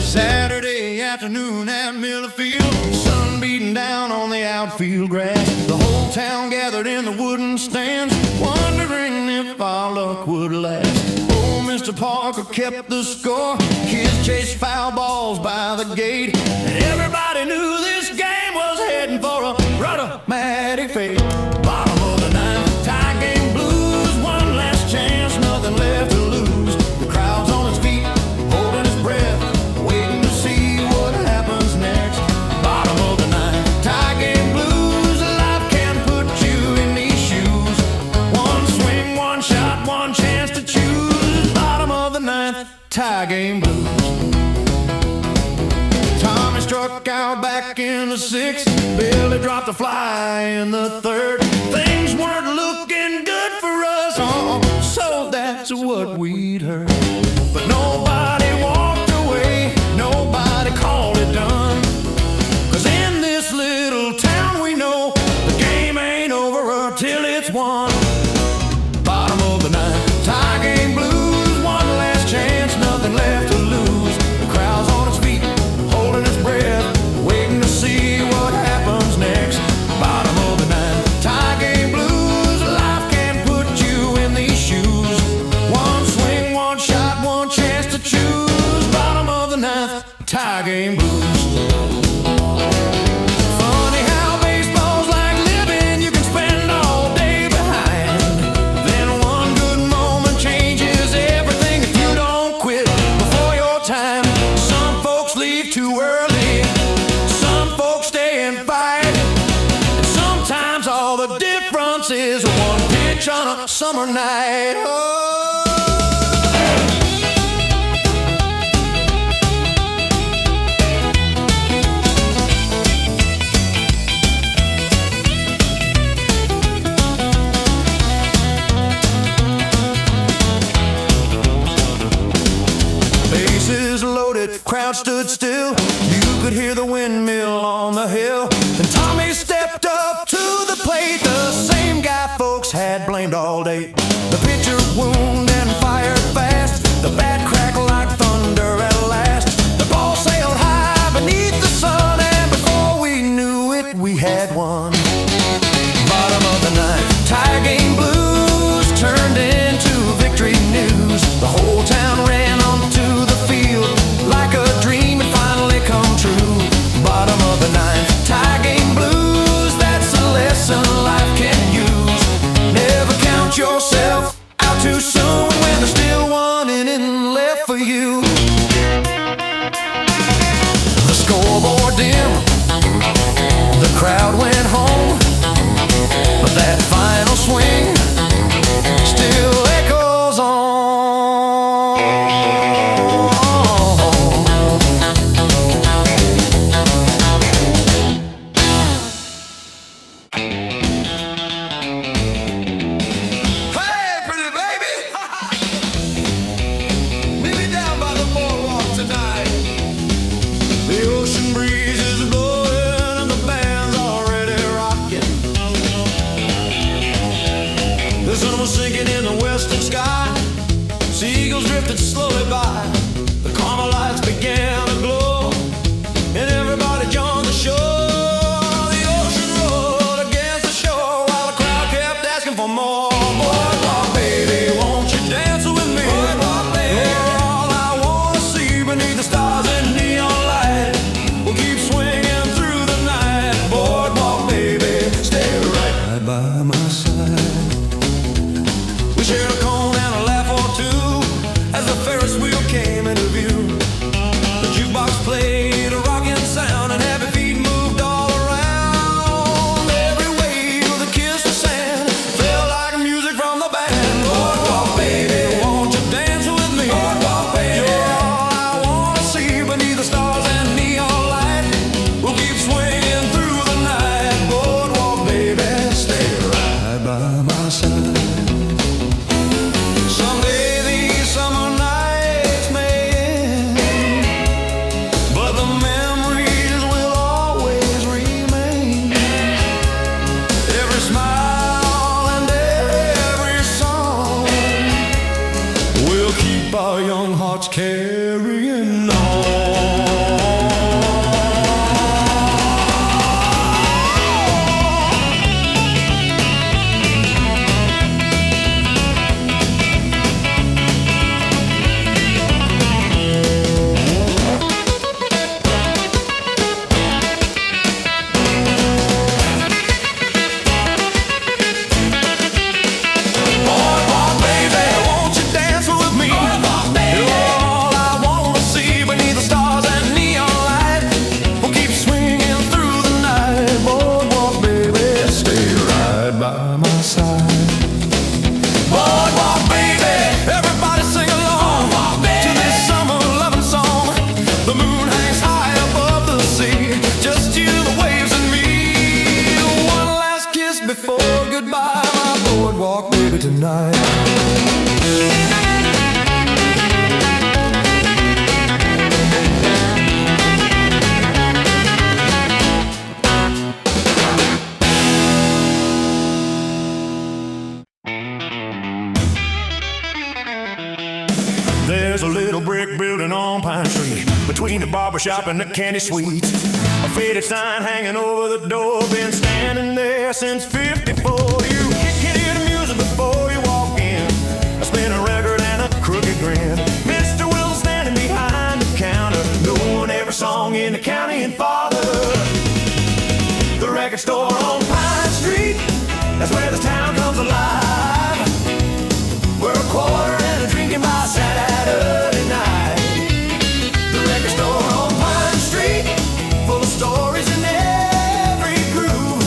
Saturday afternoon at Miller Field, sun beating down on the outfield grass. The whole town gathered in the wooden stands, wondering if our luck would last. Old Mr. Parker kept the score. Kids chased foul balls by the gate, and everybody knew this game was heading for a automatic fade. Bottom of the ninth, tie game blues. One last chance, nothing left to lose. The crowd's on its feet, holding its breath, waiting to see what happens next. Bottom of the ninth, tie game blues. Life can put you in these shoes. One swing, one shot, one chance to choose. Bottom of the ninth, tie game blues. Tommy struck out back in the sixth. Billy dropped a fly in the third. Things weren't looking good for us, so that's what we'd heard. But nobody walked away, nobody called it done. 'Cause in this little town we know the game ain't over till it's won. Bottom of the ninth, tie game blues. One last chance, nothing left to lose. The crowd's on its feet, holding its breath, waiting to see what happens next. Bottom of the ninth, tie game blues. Life can put you in these shoes. One swing, one shot, one chance to choose. Bottom of the ninth, tie game blues. Funny how baseball's like living, you can spend all day behind. Then one good moment changes everything if you don't quit before your time. Some folks leave too early, some folks stay and fight. And sometimes all the difference is one pitch on a summer night. Oh. Bases loaded, crowd stood still. You could hear the windmill on the hill. And Tommy stepped up to the plate, the same guy folks had blamed all day. The pitcher wound and fired fast. The bat cracked like thunder at last. The ball sailed high beneath the sun, and before we knew it, we had won. Bottom of the ninth, tie game blues turned into victory news. The whole town ran onto the field like a dream had finally come true. Bottom of the ninth, tie game blues. That's a lesson life can use. Never count yourself out too soon when there's still one inning left for you. The scoreboard dim, the crowd went home, but that final swing still echoes on. Hey, pretty baby! Meet me down by the boardwalk tonight. The ocean breeze is blowing and the band's already rocking. The sun was sinking in the western sky. Seagulls drifted slowly by. The caramel lights began to glow, and everybody joined the show. The ocean rolled against the shore while the crowd kept asking for more. Boardwalk baby, won't you dance with me? Boardwalk baby, you're all I wanna see beneath the stars and neon light. We'll keep swinging through the night. Boardwalk baby, stay right by my side. We shared a cone and a laugh or two as the Ferris wheel came into view. The jukebox played a rockin' sound and happy feet moved all around. Every wave with a kiss to sand felt like music from the band. Boardwalk baby, won't you dance with me? Boardwalk baby, you're all I wanna see beneath the stars and neon light. We'll keep swinging through the night. Boardwalk baby, stay right by my side. Someday these summer nights may end, but the memories will always remain. Every smile and every hearts carrying on. By my side, Boardwalk baby, everybody sing along to this summer loving song. The moon hangs high above the sea, just you, the waves, and me. One last kiss before goodbye, my boardwalk baby tonight. There's a little brick building on Pine Street, between the barbershop and the candy sweets. A faded sign hanging over the door, been standing there since '54. You can hear the music before you walk in, a spinning record and a crooked grin. Mr. Wilson standing behind the counter, knowing every song in the county and father. The record store on Pine Street, that's where this town comes alive. We're a quarter and a drinking by Saturday night. The record store on Pine Street, full of stories in every groove.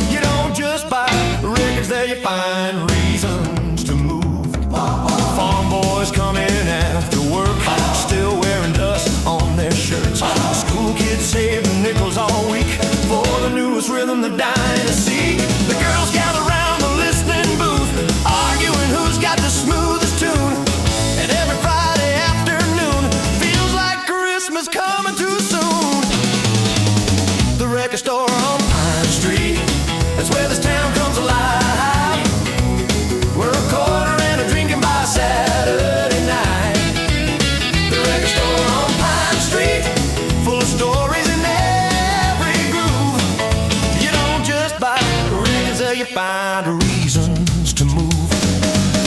You don't just buy records there, you find reasons to move. Farm boys coming after work, still wearing dust on their shirts. School kids saving nickels all week for the newest rhythm, the dynasty. The girls gather around the listening booth, arguing who's got the smoothest tune. And every Friday afternoon feels like Christmas coming too soon. The record store on Pine Street, that's where this town comes alive. We're a quarter and a drinking by Saturday night. The record store on Pine Street, full of stories in every groove. You don't just buy records there, you find reasons to move.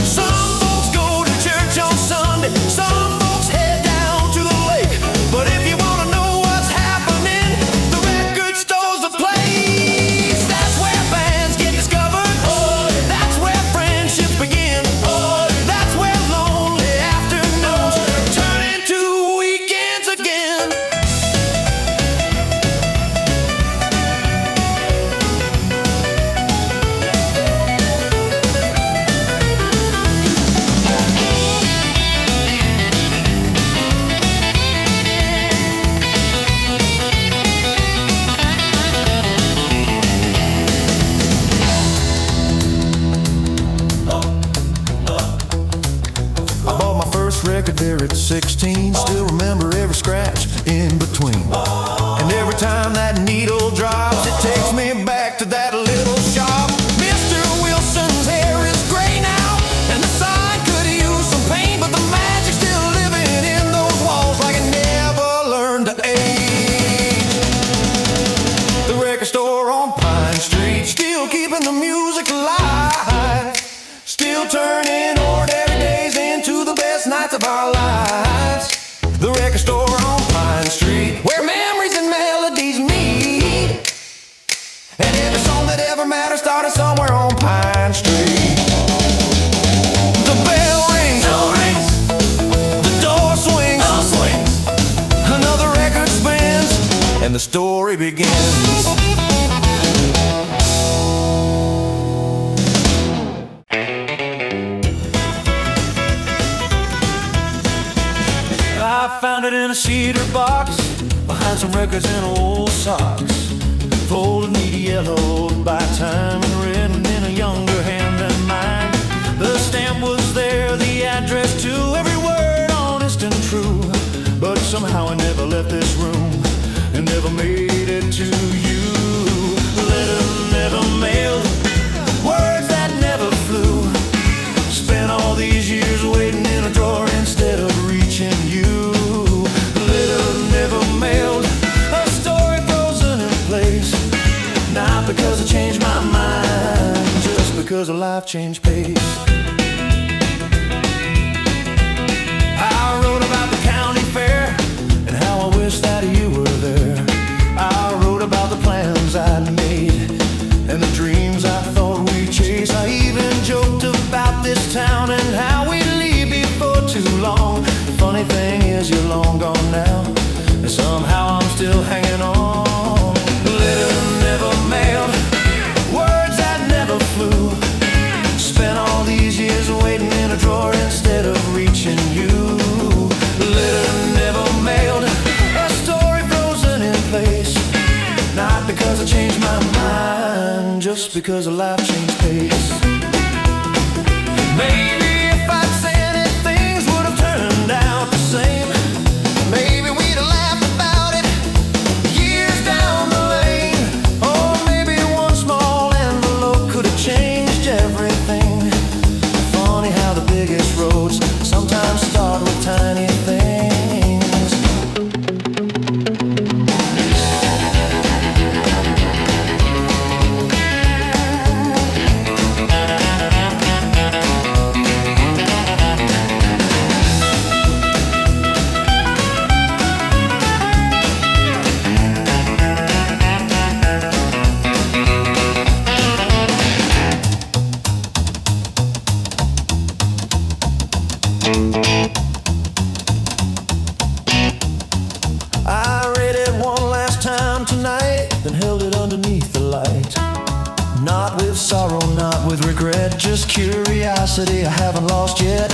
Some folks go to church on Sunday, some folks head down to the lake. But if you want to know what's happening, the record store's the place. That's where bands get discovered, that's where friendships begin, that's where lonely afternoons turn into weekends again. I bought my first record there at 16. Still remember every scratch in between. And every time that needle drops, it takes me back to that little shop. Mr. Wilson's hair is gray now, and the sign could use some paint, but the magic's still living in those walls like it never learned to age. The record store on Pine Street, still keeping the music alive, still turning ordinary days into the best nights of our lives. The record store on Pine Street, where memories and melodies meet, and every song that ever mattered started somewhere on Pine Street. The bell rings, the door swings, another record spins, and the story begins. I found it in a cedar box, behind some records and old socks, folded neat yellow by time and written in a younger hand than mine. The stamp was there, the address too, every word honest and true. But somehow I never left this room and never made it to you. Letter never mailed, words that never flew. Spent all these years waiting in a drawer instead of reaching a life change pace. I wrote about the county fair and how I wish that you were there. I wrote about the plans I'd made and the dreams I thought we'd chase. I even joked about this town and how we'd leave before too long. The funny thing is you're long gone now, and somehow I'm still hanging on. Letter never mailed, words that never flew. Spent all these years waiting in a drawer instead of reaching you. Letter never mailed, a story frozen in place. Not because I changed my mind, just because of life changed pace. Maybe if I'd said it, things would have turned out the same. Maybe we'd have laughed about it years down the lane. Or maybe one small envelope could have changed everything. Funny how the biggest roads sometimes start with tiny things. I read it one last time tonight, then held it underneath the light. Not with sorrow, not with regret, just curiosity I haven't lost yet.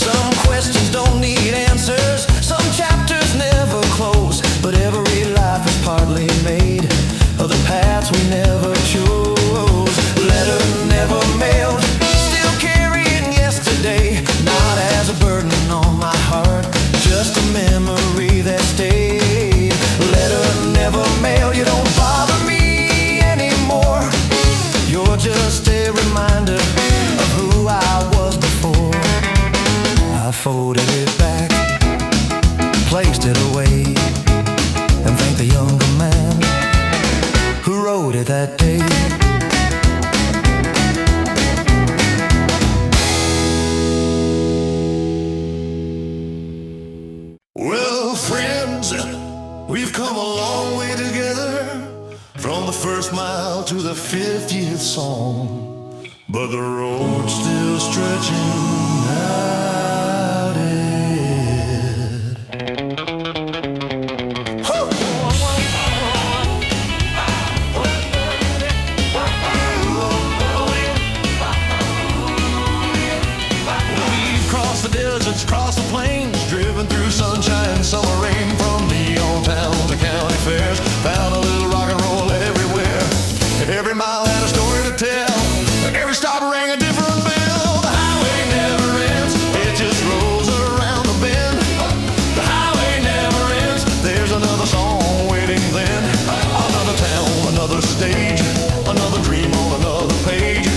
Some questions don't need answers, some chapters never close, but every life is partly made of the paths we never chose. Letter never mailed, still carrying yesterday, not as a burden on my heart, just a memory that stayed. Letter never mailed, you don't bother me anymore. You're just a reminder of who I was before. I folded it back, placed it away, and thanked the younger man who wrote it that day. Well, friends, we've come a long way together, from the first mile to the 50th song, but the road's still stretching out it. We've crossed the deserts, crossed the plains, driven through sunshine, summer rain, from neon towns to county fairs, found a little rock and roll everywhere. Every mile had a story to tell, every stop rang a different bell. The highway never ends, it just rolls around the bend. The highway never ends, there's another song waiting then. Another town, another stage, another dream on another page.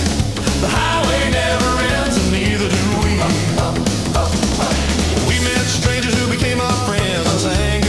The highway never ends, and neither do we. We met strangers who became our friends, sang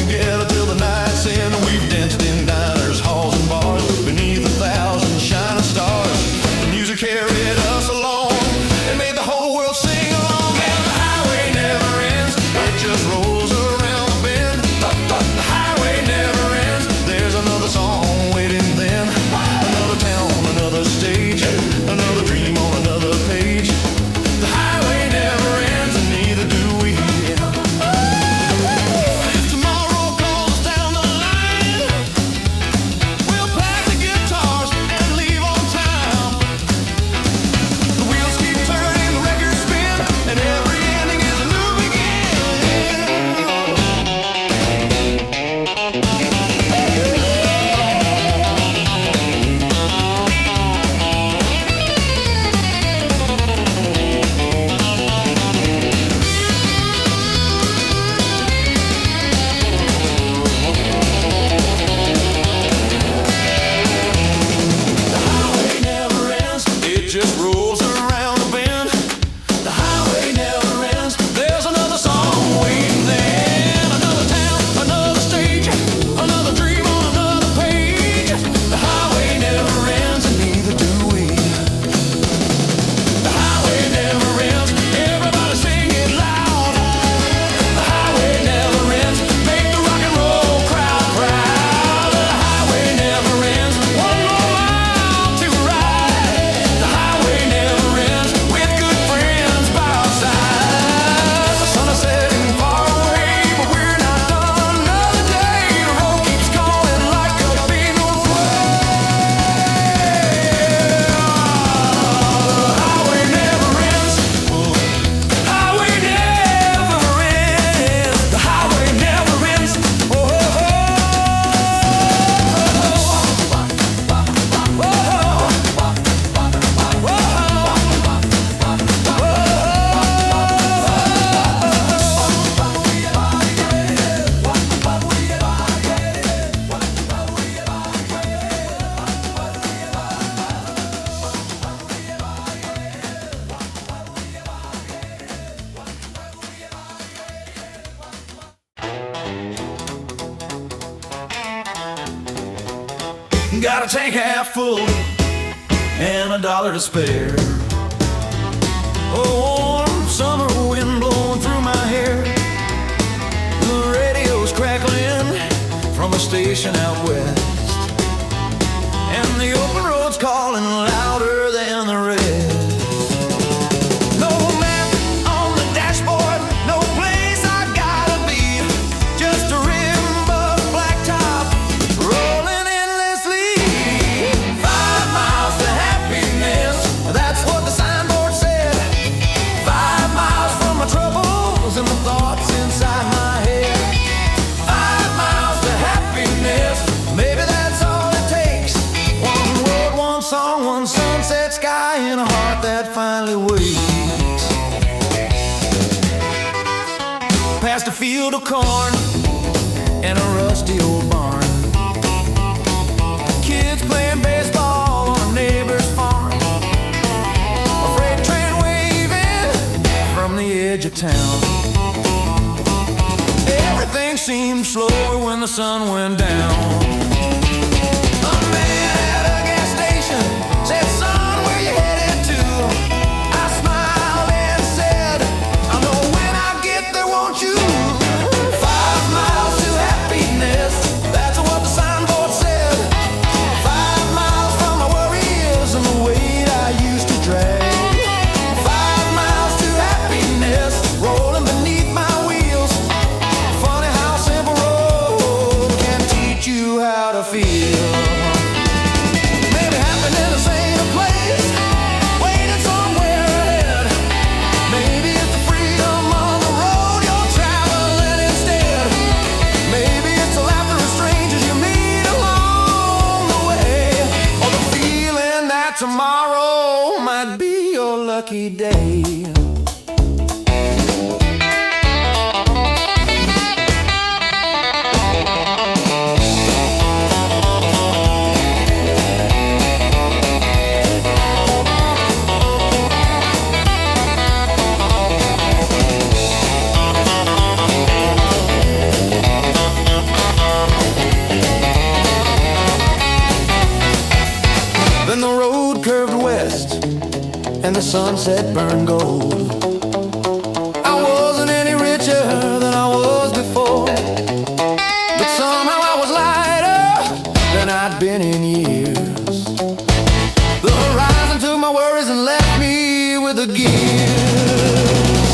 Got a tank half full and $1 to spare. A warm summer wind blowing through my hair. The radio's crackling from a station out west, and the open road's calling louder than the rest. No map on the dashboard, no place I gotta be. Just a rim-buck blacktop rolling endlessly. 5 miles to happiness, that's what the signboard said. 5 miles from my troubles and the thoughts inside my head. 5 miles to happiness, maybe that's all it takes. One road, one song, one sunset sky, and a heart that finally wakes. Past a field of corn and a rusty old barn. Kids playing baseball on a neighbor's farm. A freight train waving from the edge of town. Everything seemed slower when the sun went down. A man at a gas station said, "Son, where you headed to?" I smiled and said, "I know when I get there, won't you?" 5 miles to happiness, that's what the signboard said. 5 miles from my worries and the weight I used to drag. 5 miles to happiness, rolling beneath my wheels. Funny how simple road can teach you how to feel. Maybe happiness ain't a place waiting somewhere ahead. Maybe it's the freedom on the road you're traveling instead. Maybe it's the laughter of strangers you meet along the way, or the feeling that tomorrow might be your lucky day. Then the road curved west and the sunset burned gold. I wasn't any richer than I was before, but somehow I was lighter than I'd been in years. The horizon took my worries and left me with the gears.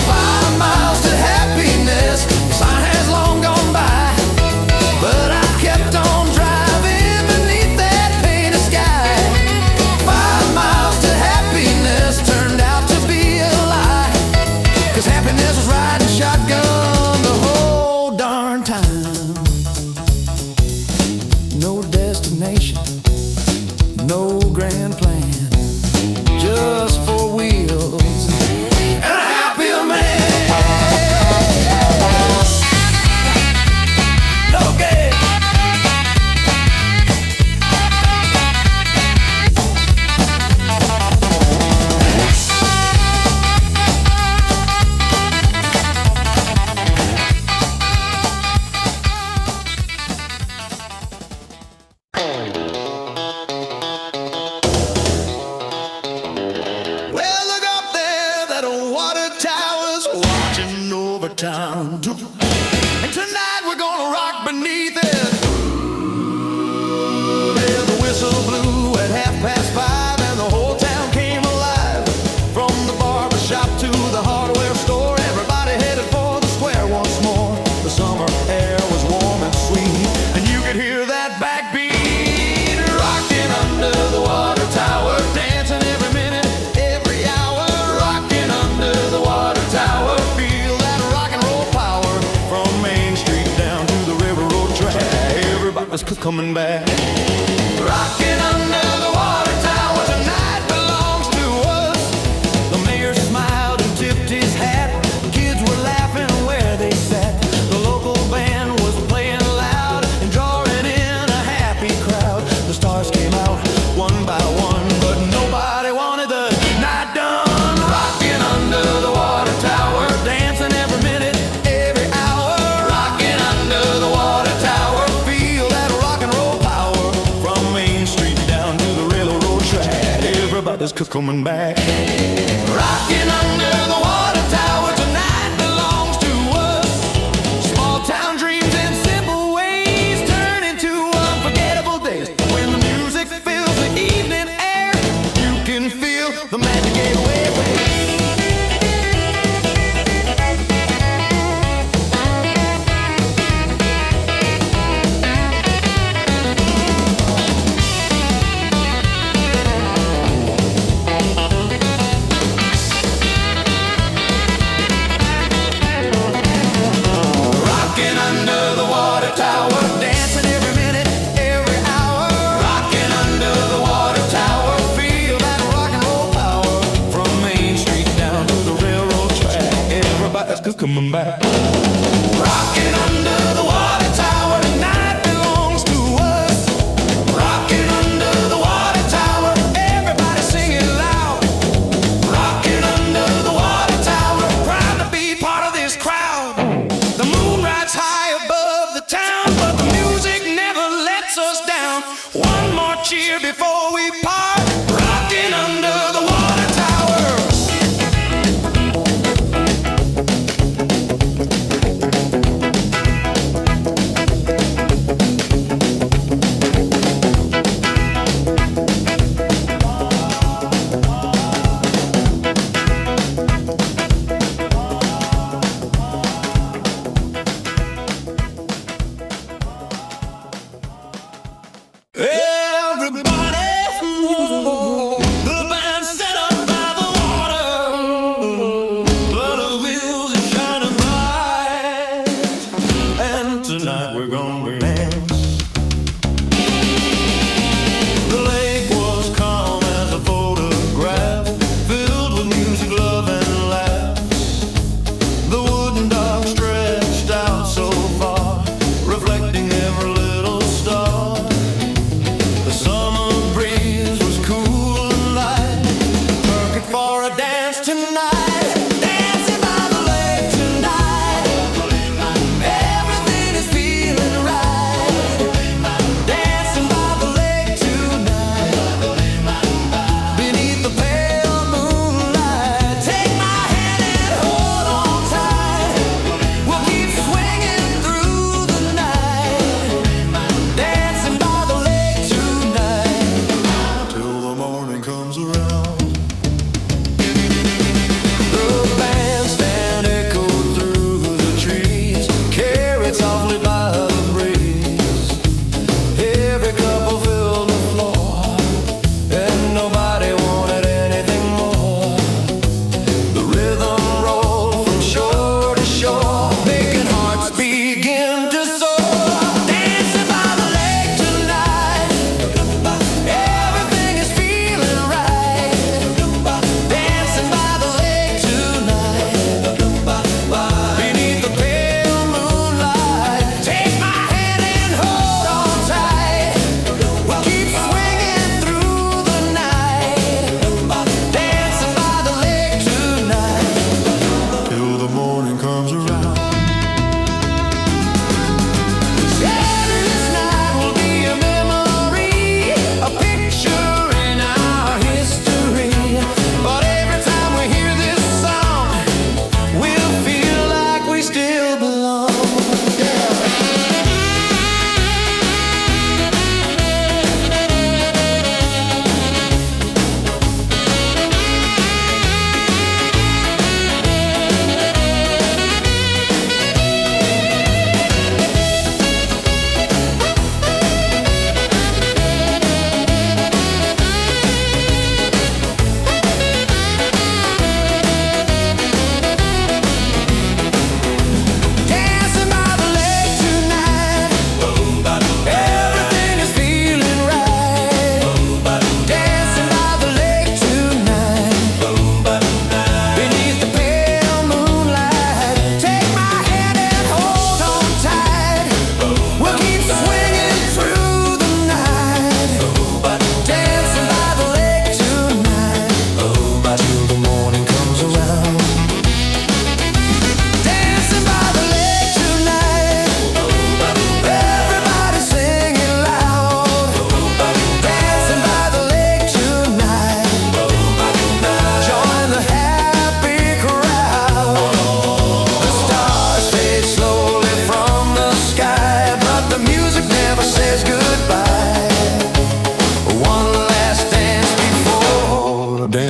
5 miles to happiness, the sign has long gone by, but I kept on driving beneath that painted sky. 5 miles to happiness turned out to be a lie, 'cause happiness was riding shotgun the whole darn time. No destination, no grand plan, just 4 wheels and a happier man. Okay. Well, look up there, that water tower's watching over town. And tonight we're gonna rock beneath it. Yeah, the whistle blew at 5:30 and the whole town came alive. From the barber shop to the hardware store, everybody headed for the square once more. The summer air was warm and sweet, and you could hear that backbeat. Rocking under the water tower, dancing every minute, every hour. Rocking under the water tower, feel that rock and roll power. From Main Street down to the river road track, everybody was coming back. Rocking under the water tower, tonight belongs to us. The mayor smiled and tipped his hat. Kids were laughing where they sat. The local band was playing loud and drawing in a happy crowd. The stars came out one by one, but nobody wanted the night done. Rocking under the water tower, dancing every minute, every hour. Rocking under the water tower, feel that rock and roll power. From coming back. Rocking under the water tower tonight belongs to us. Small town dreams and simple ways turn into unforgettable days. When the music fills the evening air, you can feel the magic getaway. Coming back. Rocking under the water tower tonight belongs to us. Rocking under the water tower, everybody sing it loud. Rocking under the water tower, proud to be part of this crowd. The moon rides high above the town, but the music never lets us down. One more cheer before we part. Rocking under the water tower.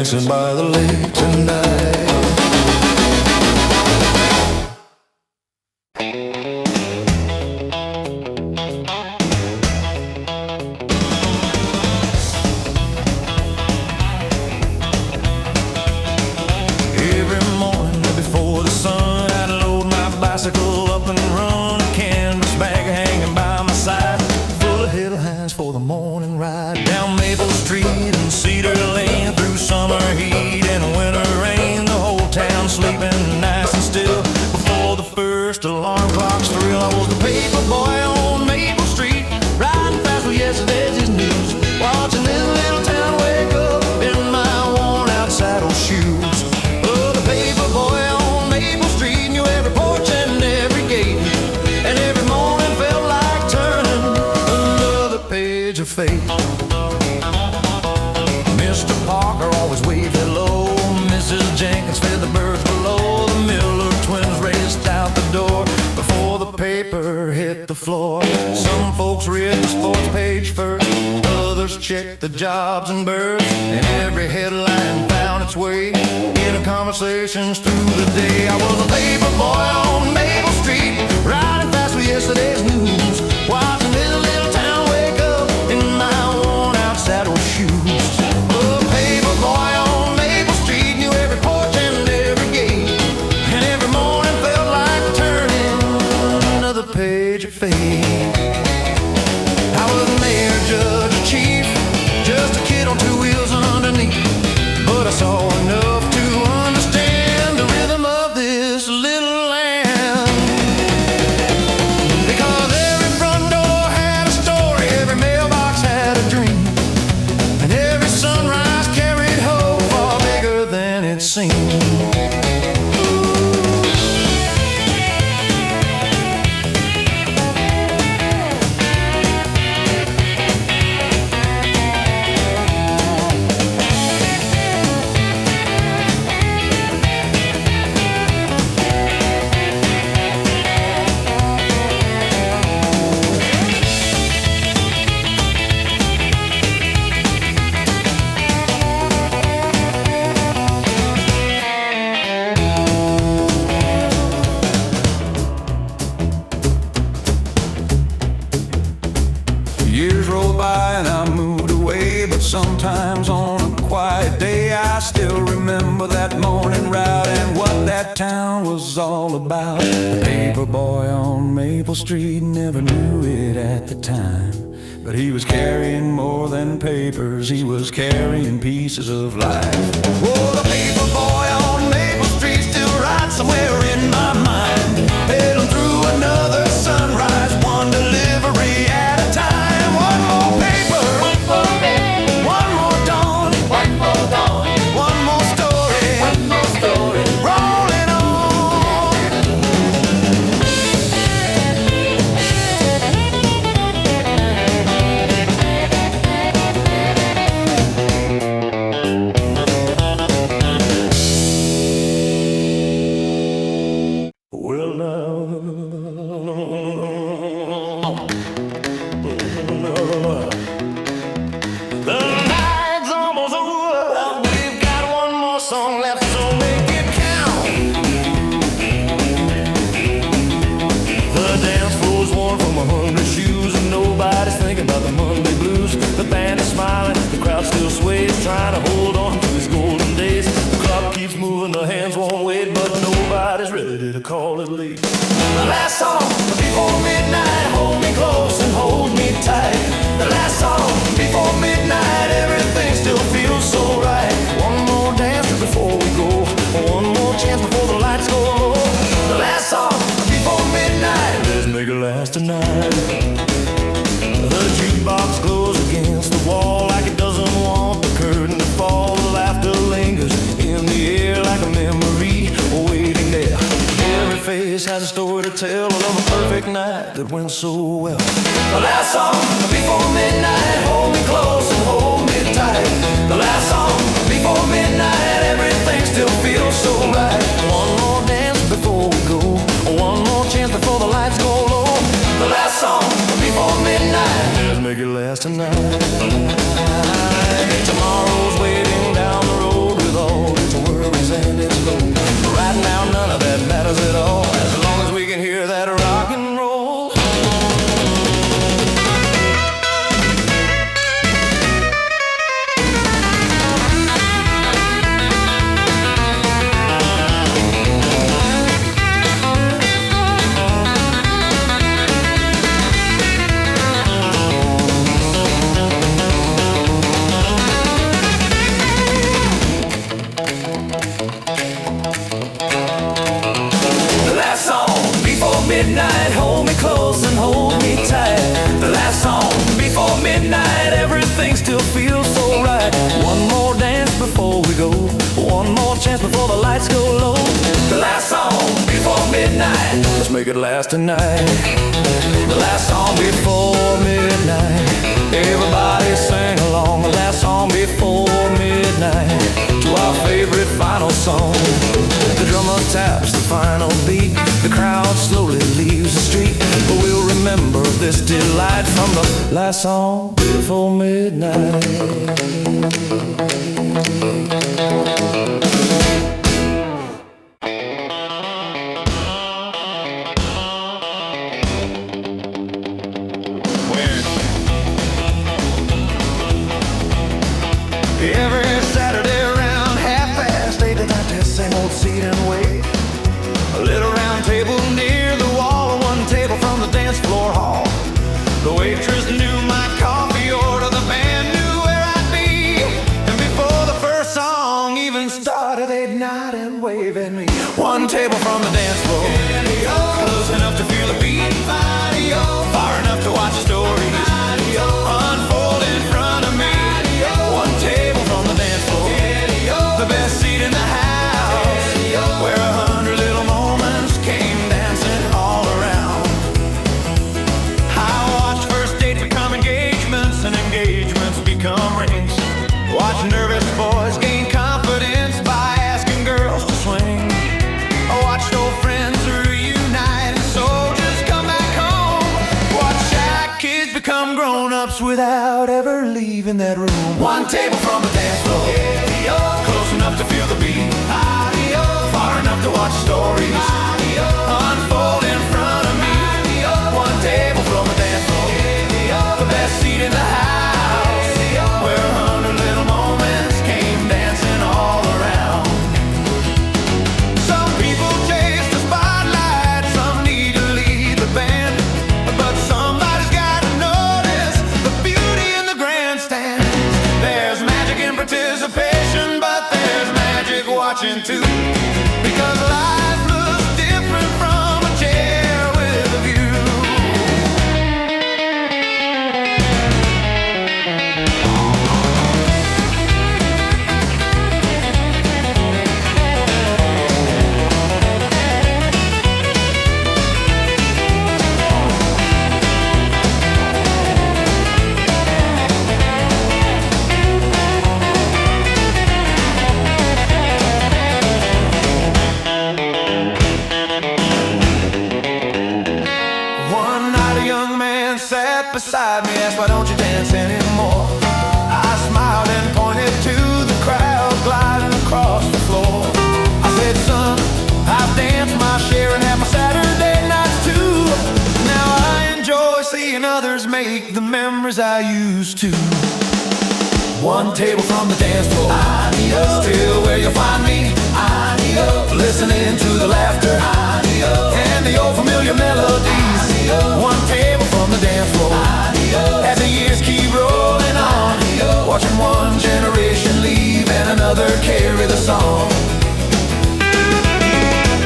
dancing by the lake tonight. Every morning before the sun, I'd load my bicycle up and run, a canvas bag hanging by my side, full of headlines for the morning ride. Down Maple Street and Cedar Lane, through summer heat and winter rain, the whole town sleeping nice and still. Before the first alarm clocks thrill, I was the paper boy on Maple Street, riding fast with yesterday's news, watching this little town wake up in my worn out saddle shoes. Oh, the paper boy on Maple Street knew every porch and every gate, and every morning felt like turning another page of fate. Mr. Parker always waved hello, Mrs. Jenkins fed the birds below, the Miller twins raced out the door before the paper hit the floor. Some folks read the sports page first, others checked the jobs and births, and every headline found its way into conversations through the day. I was a paper boy on Maple Street, riding fast with yesterday's news, watching this little town wake up in my worn out saddle shoes. Oh, paper boy on Maple Street knew every porch and every gate, and every morning felt like turning another page of fate. I was mayor, judge, or chief, just a kid on two wheels underneath, but I saw enough to understand the rhythm of this little land. Because every front door had a story, every mailbox had a dream, and every sunrise carried hope far bigger than it seemed. Years rolled by and I moved away, but sometimes on a quiet day I still remember that morning route and what that town was all about. The paper boy on Maple Street never knew it at the time, but he was carrying more than papers, he was carrying pieces of life. Oh, the paper boy on Maple Street still rides somewhere in my mind, pedaling through another sunrise, one delivery at a time. One more paper, one more day, one more dawn, one more dawn, one more story, rolling on. Well, the night's almost over. We've got one more song left, so make it count. The dance floor's worn from 100 shoes, and nobody's thinking about the Monday blues. The band is smiling, the crowd still sways, trying to hold on to these golden days. The clock keeps moving, the hands won't wait, but nobody's ready to call it late. The last song before midnight, hold me close and hold me tight. The last song before midnight, everything still feels so right. One more dance before we go, one more chance before the lights go low. The last song before midnight, let's make it last tonight. The jukebox glows against the wall like it doesn't want the curtain to fall. The laughter lingers in the air like a memory waiting there. Every face has a story to tell of a perfect night that went so well. The last song before midnight, hold me close and hold me tight. The last song before midnight, everything still feels so right. One more dance before we go, one more chance before the lights go low. The last song before midnight, let's make it last tonight. Tomorrow's waiting down the road. The last song before midnight, hold me close and hold me tight. The last song before midnight, everything still feels so right. One more dance before we go, one more chance before the lights go low. The last song before midnight, let's make it last tonight. The last song before midnight, everybody sing along. The last song before midnight, to our favorite final song. The drummer taps the final beat, the crowd slowly leaves the street, but we'll remember this delight from the last song before midnight. Every Saturday around 8:30, that same old seat and wait. A little round table near the wall, one table from the dance floor hall. The waitress knew my coffee order, the band knew where I'd be. And before the first song even started, they'd nod and wave at me. One table from the dance floor, close enough to feel the beat, far enough to watch the stories unfold in front of me. One table from the dance floor, the best seat in the house, where 100 little moments came dancing all around. I watched first dates become engagements and engagements become rings. Watch nervous boys gain confidence by asking girls to swing. I watched old friends reunite and soldiers come back home. Watch shy kids become grown-ups without ever leaving that room. One table from the dance floor, close enough to feel the beat, far enough to watch stories unfold in front of me. One table from the dance floor, the best seat in the house, where 100 little moments came dancing all around. Some people chase the spotlight, some need to lead the band, but somebody's got to notice the beauty in the grandstand. There's magic in participation, but there's magic watching too, because life looks different from a chair with a view. One night a young man sat beside me, asked, why don't you dance anymore? I smiled and pointed to the crowd gliding across the floor. I said, son, I've danced my share and had my Saturday nights too. Now I enjoy seeing others make the memories I used to. One table from the dance floor, still where you'll find me, listening to the laughter and the old familiar melodies. One table from the dance floor, as the years keep rolling on, watching one generation leave and another carry the song.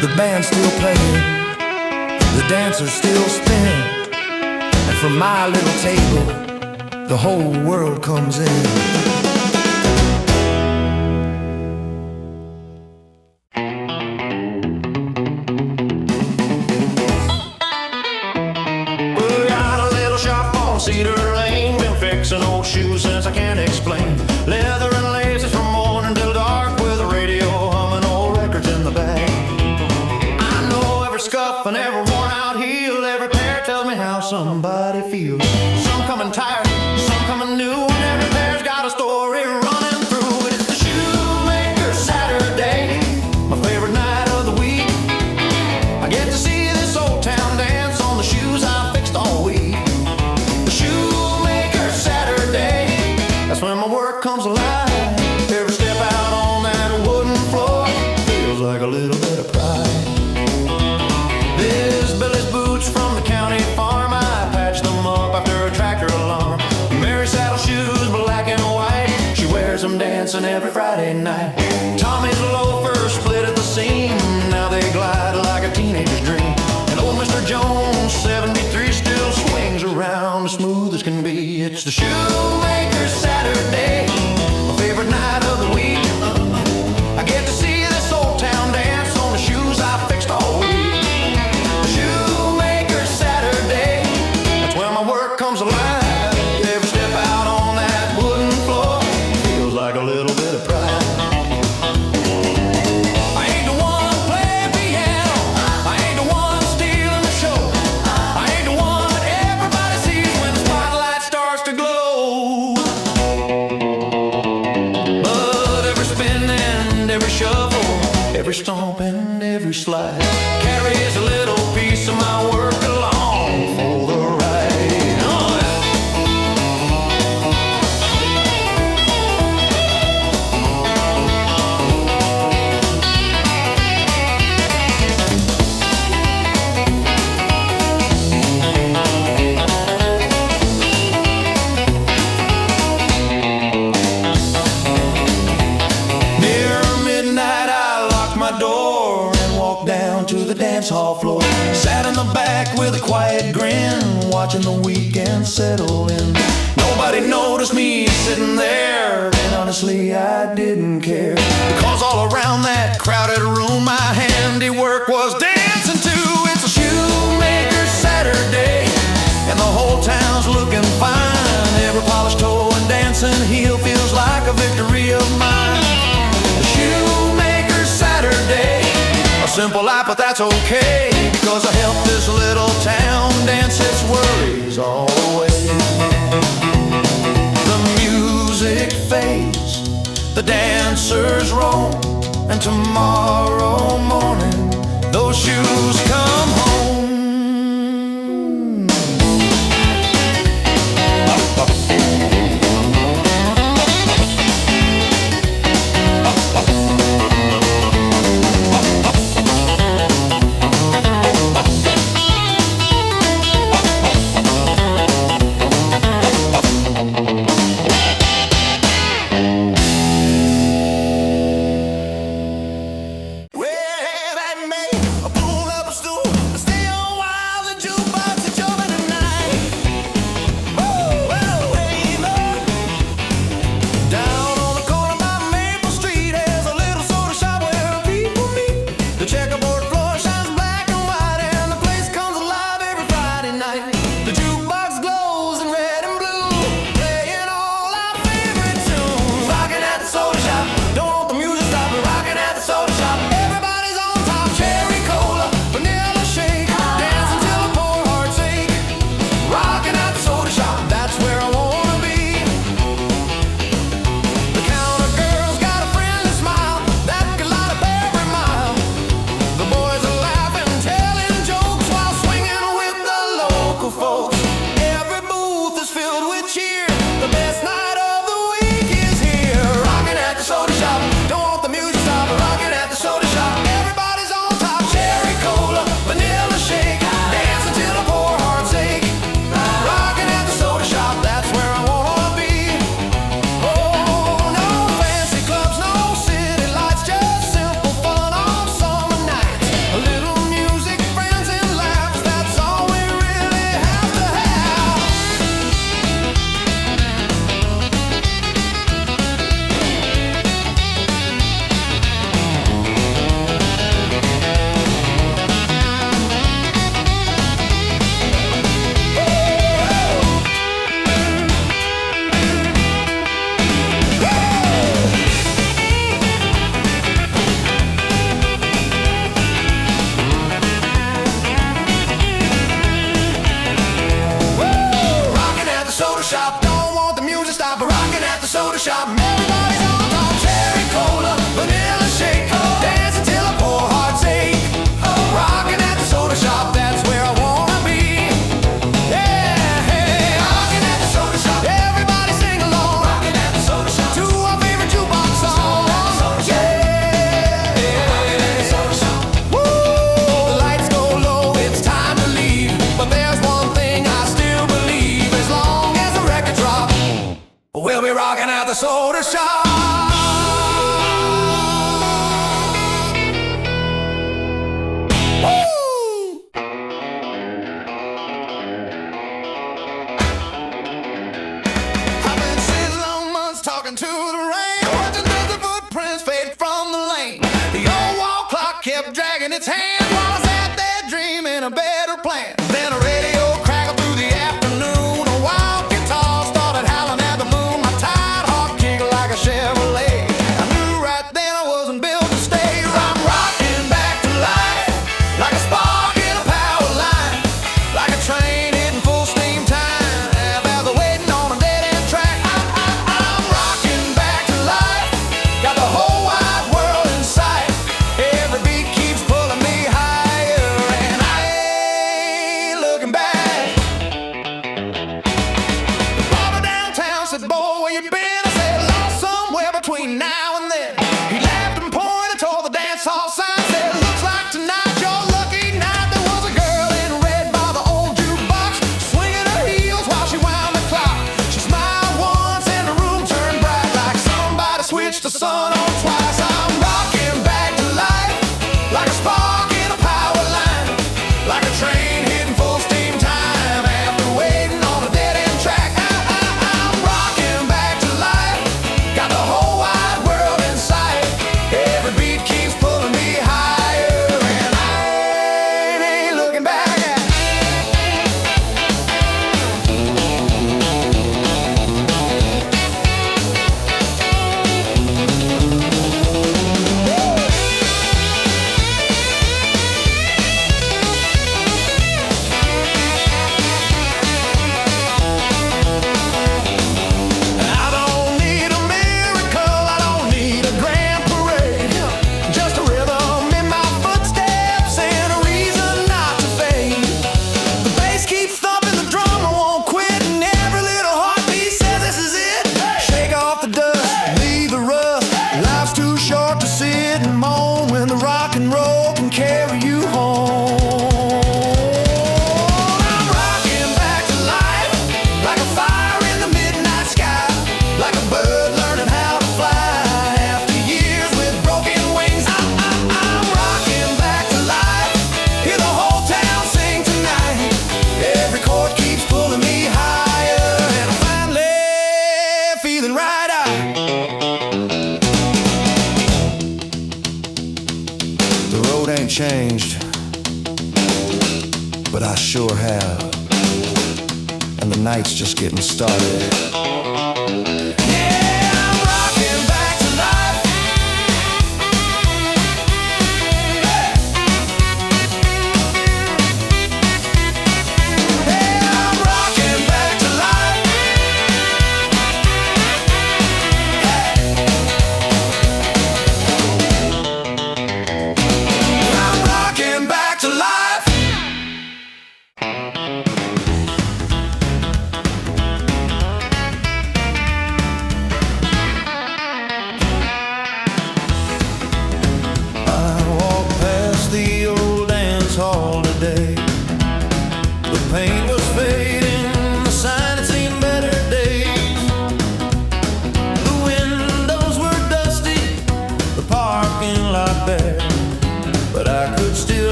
The band's still playing, the dancers still spin, and from my little table, the whole world comes in. We got a little shop on Cedar Lane, been fixing old shoes since I can't explain. Leather and laces from morning till dark, with a radio humming old records in the back. I know every scuff and every worn out heel, every pair tells me how somebody feels. Some coming tired, some coming new, and every pair's got a story running through it. It's the Shoemaker Saturday, my favorite night of the week. I get to see this old town dance on the shoes I fixed all week. The Shoemaker Saturday, that's when my work comes alive. Every step out on that wooden floor feels like a little bit of pride. This Billy's boots from the county farm, I patched them up after a tractor alarm. Mary saddle shoes, black and white, she wears them dancing every Friday night. Tommy's loafer stomp and every slide carries a little piece of my work along for the ride. Oh, yeah. Hall floor, sat in the back with a quiet grin, watching the weekend settle in. Nobody noticed me sitting there, and honestly I didn't care, because all around that crowded room my handiwork was dancing to. It's a Shoemaker Saturday, and the whole town's looking fine. Every polished toe and dancing heel feels like a victory of mine. A Shoemaker Saturday, a simple life, but that's okay, because I helped this little town dance its worries all away. The music fades, the dancers roam, and tomorrow morning those shoes come home. Every The road ain't changed, but I sure have. And the night's just getting started.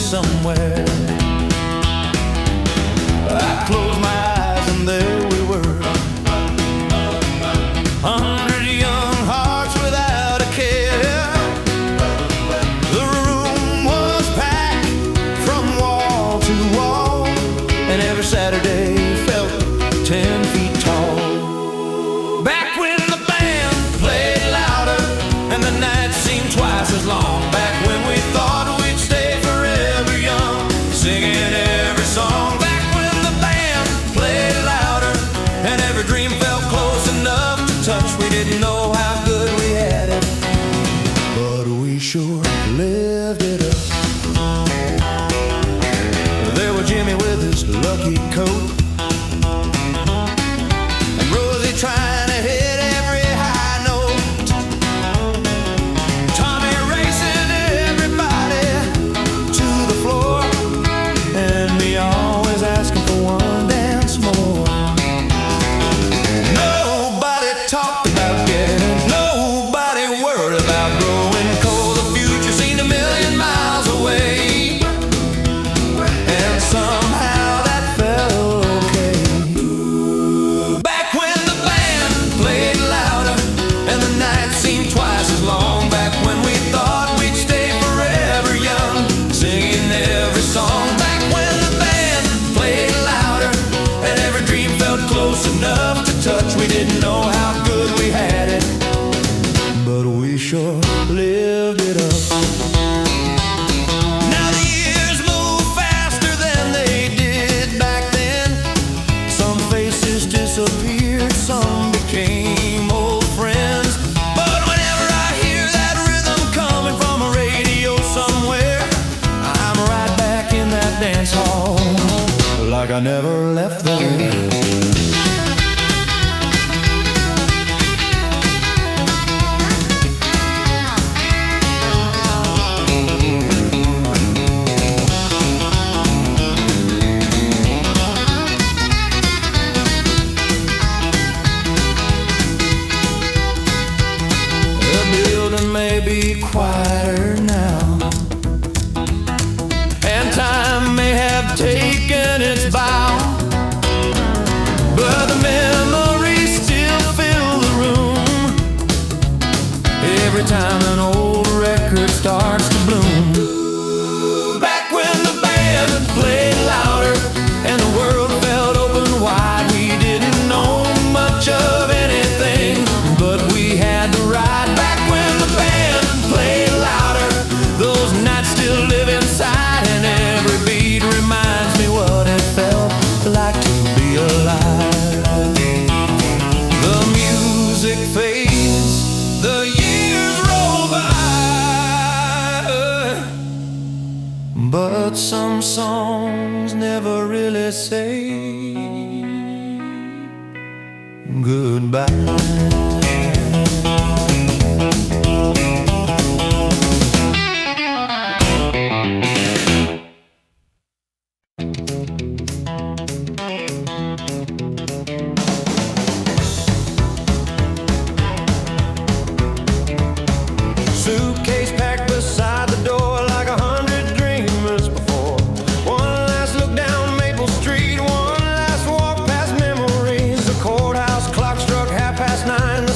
Somewhere I closed my eyes and there we were, 100 young hearts without a care. The room was packed from wall to wall, and every Saturday felt 10 feet tall. Back when the band played louder and the night seemed twice as long. Back when we thought we'd stay forever young, singing every song. Back when the band played louder and every dream felt close enough to touch. We didn't know how good we had it, but we sure lived it up. There was Jimmy with his lucky coat, and Rosie trying to hit every high note. Tommy racing everybody to the floor, and me always asking for one dance more. Nobody talked about getting, nobody worried about growing cold. The future seemed a million miles away, and somehow that felt okay. Back when the band played louder and the night seemed twice as long. Back when we thought we'd stay forever young, singing every song. Back when the band played louder and every dream felt close enough to touch. We didn't know how good we had it, but we sure lived it up. Now the years move faster than they did back then. Some faces disappeared, some became old friends. But whenever I hear that rhythm coming from a radio somewhere, I'm right back in that dance hall, like I never left there. The building may be quieter now, and time may have taken its bow, but the memories still fill the room every time an old record starts to bloom. Back when the band played louder and the world felt open wide, we didn't know much of anything, but we had to ride. Back when the band played louder, those nights still live inside, and every beat reminds me what it felt like to be alive. The music fades, the years roll by, but some songs never really say goodbye. Suitcase packed beside the door like 100 dreamers before. One last look down Maple Street, one last walk past memories. The courthouse clock struck 9:30. The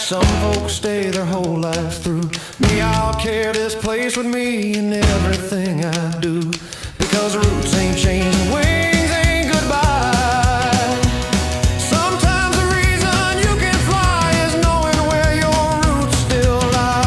Some folks stay their whole life through. Me, I'll carry this place with me in everything I do. Because roots ain't changing, wings ain't goodbye. Sometimes the reason you can fly is knowing where your roots still lie.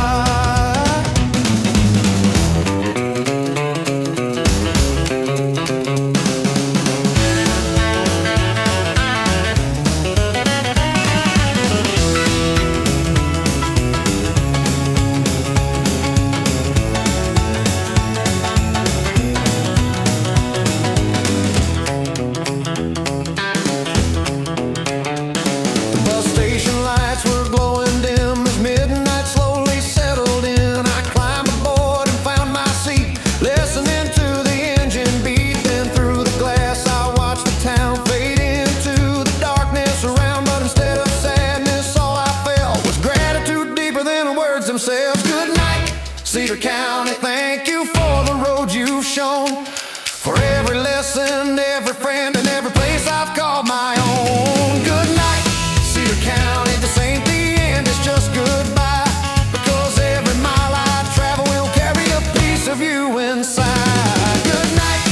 Cedar County, thank you for the road you've shown, for every lesson, every friend, and every place I've called my own. Good night, Cedar County, this ain't the end, it's just goodbye, because every mile I travel will carry a piece of you inside. Good night,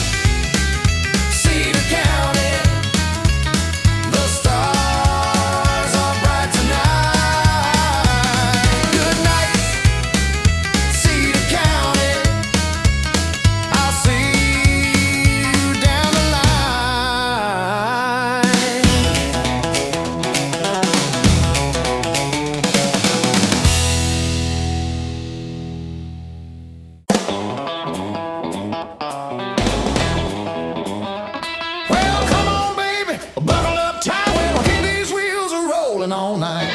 Cedar County, the stars are bright tonight. Good night, Cedar County, I'll see you down the line. Well, come on, baby, buckle up tight. We'll keep these wheels a-rolling all night.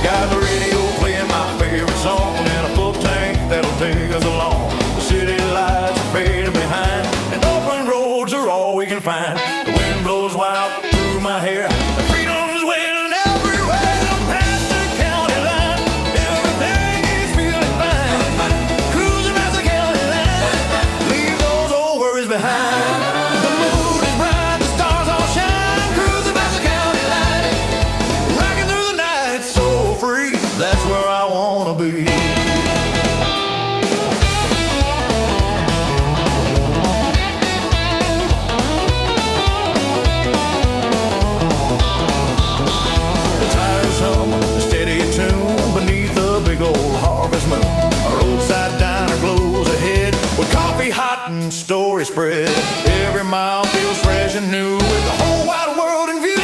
Got the radio playing my favorite song and a full tank that'll take us along. The city lights are fading behind, and open roads are all we can find. The wind blows wild through my hair, the freedom's wailing everywhere. Past the county line, everything is feeling fine. Cruising past the county line, leave those old worries behind. The moon is bright, the stars all shine. Cruising past the county line, rocking through the night so free. That's where I wanna be. The tires hum a steady tune beneath the big old harvest moon. A roadside diner glows ahead with coffee hot and story spread. Every mile feels fresh and new with the whole wide world in view.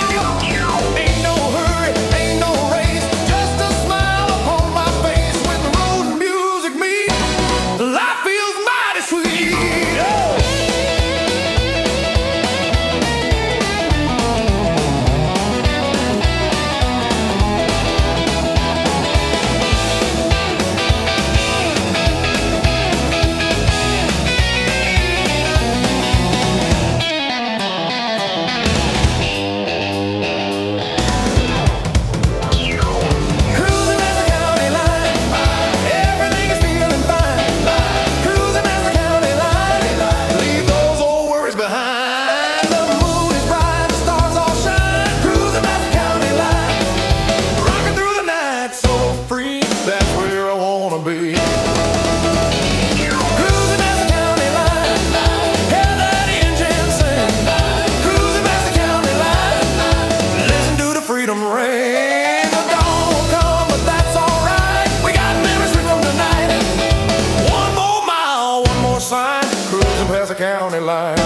Ain't no hurry, ain't no race, just a smile upon my face. When the road and music meet, life feels mighty sweet. Oh. Cruising past the county line, everything is feeling fine. Cruising past the county line, leave those old worries behind. The moon is bright, the stars all shine. Cruising past the county line, rocking through the night so free. That's where I wanna be. Cruising past the county line, hear that engine sing. Cruising past the county line, listen to the freedom ring. The dawn will come, but that's alright. We got memories from tonight. One more mile, one more sign. Cruising past the county line.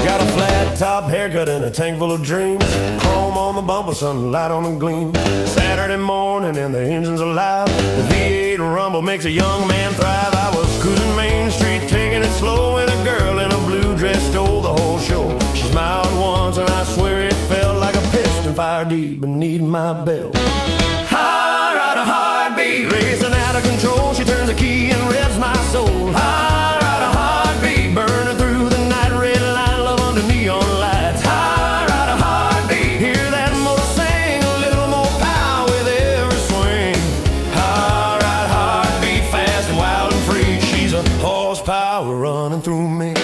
Got a flat top haircut and a tank full of dreams. Chrome on the bumper, sunlight on the gleam. Saturday morning and the engine's alive. The V8 rumble makes a young man thrive. I was cruising Main Street, taking it slow, and a girl in a blue dress stole the whole show. She smiled once and I swear it felt like a pistol fire deep beneath my belt. Ride a heartbeat, racing out of control. She turns the key and revs my soul. Ride a heartbeat, burning through the night. Red line, love under neon lights. Ride a heartbeat, hear that motor sing. A little more power with every swing. Ride a heartbeat, fast and wild and free. She's a horsepower running through me.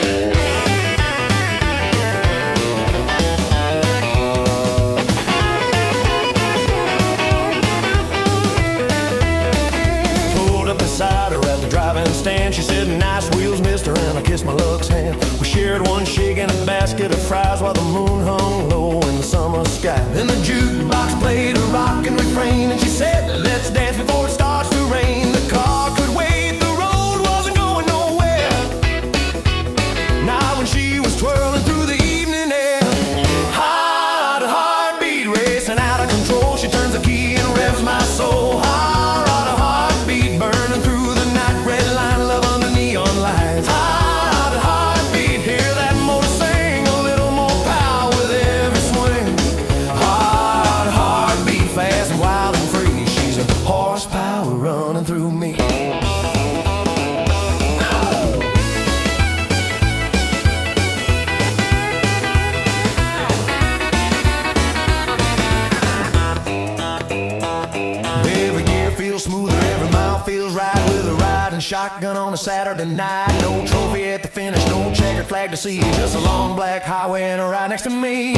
Beside her at the driving stand, she said, "Nice wheels, mister," and I kissed my luck's hand. We shared one shake and a basket of fries while the moon hung low in the summer sky. Then the jukebox played a rockin' refrain, and she said, "Let's dance before it starts to rain." The car could wait, the road wasn't going nowhere. Now when she was twirling through the evening air, hot heartbeat racing out of control. She turns the key and revs my soul. Shotgun on a Saturday night, no trophy at the finish, no checkered flag to see, just a long black highway and a ride next to me.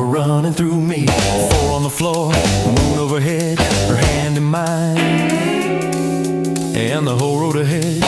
Running through me, four on the floor, moon overhead, her hand in mine, and the whole road ahead.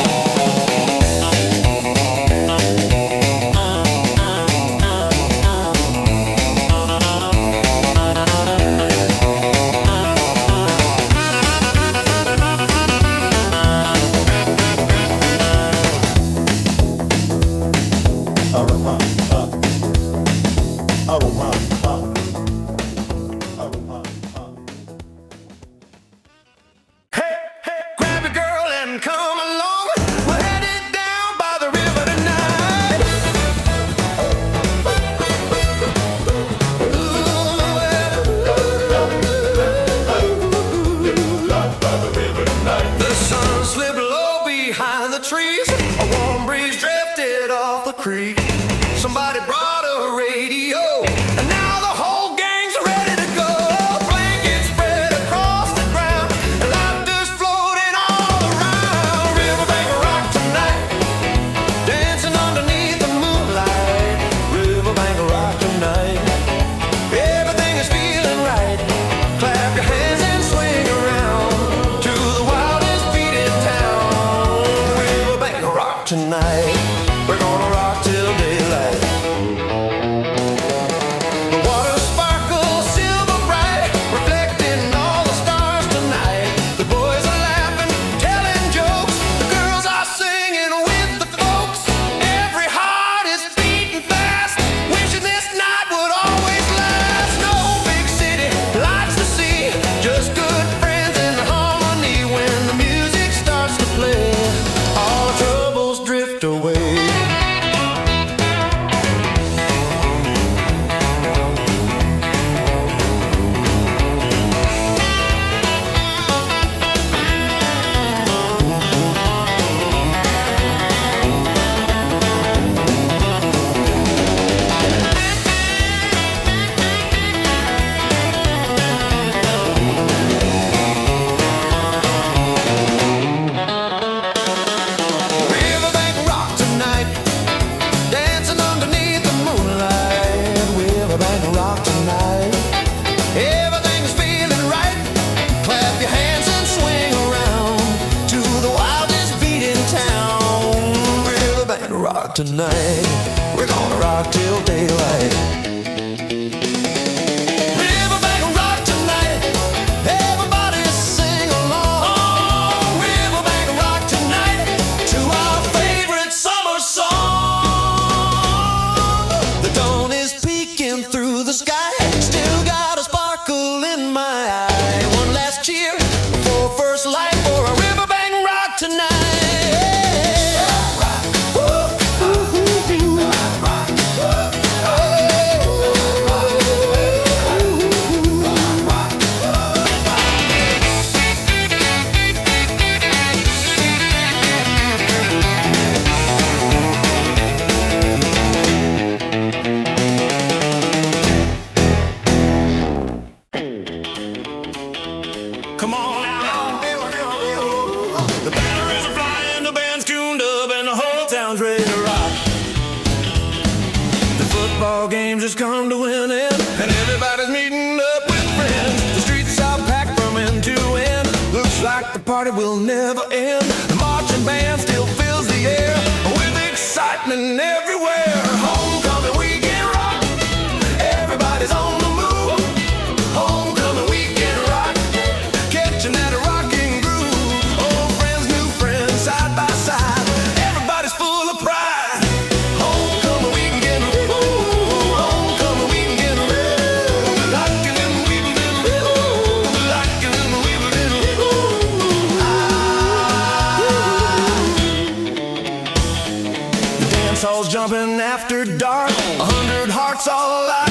Grab your girl and come along. tonight. We're gonna rock till daylight. Riverbank rock tonight. Everybody sing along. Oh, Riverbank rock tonight to our favorite summer song. The dawn is peeking through the sky. Still got a sparkle in my eye. One last cheer before first light for a Riverbank rock tonight. Come on now. The batteries are flying, the band's tuned up, and the whole town's ready to rock. The football game's just come to an end, and everybody's meeting up with friends. The streets are packed from end to end. Looks like the party will never end. The marching band still fills the air with excitement everywhere. Homecoming weekend rock. Everybody's on the move. Homecoming weekend rock. Catching that rocking groove. Old friends, new friends, side by side. Everybody's full of pride. Homecoming weekend, ooh, homecoming weekend, ooh. Rockin' and weaving, ooh, rockin' and weaving, ooh. The dance hall's jumping after dark. 100 hearts all alive.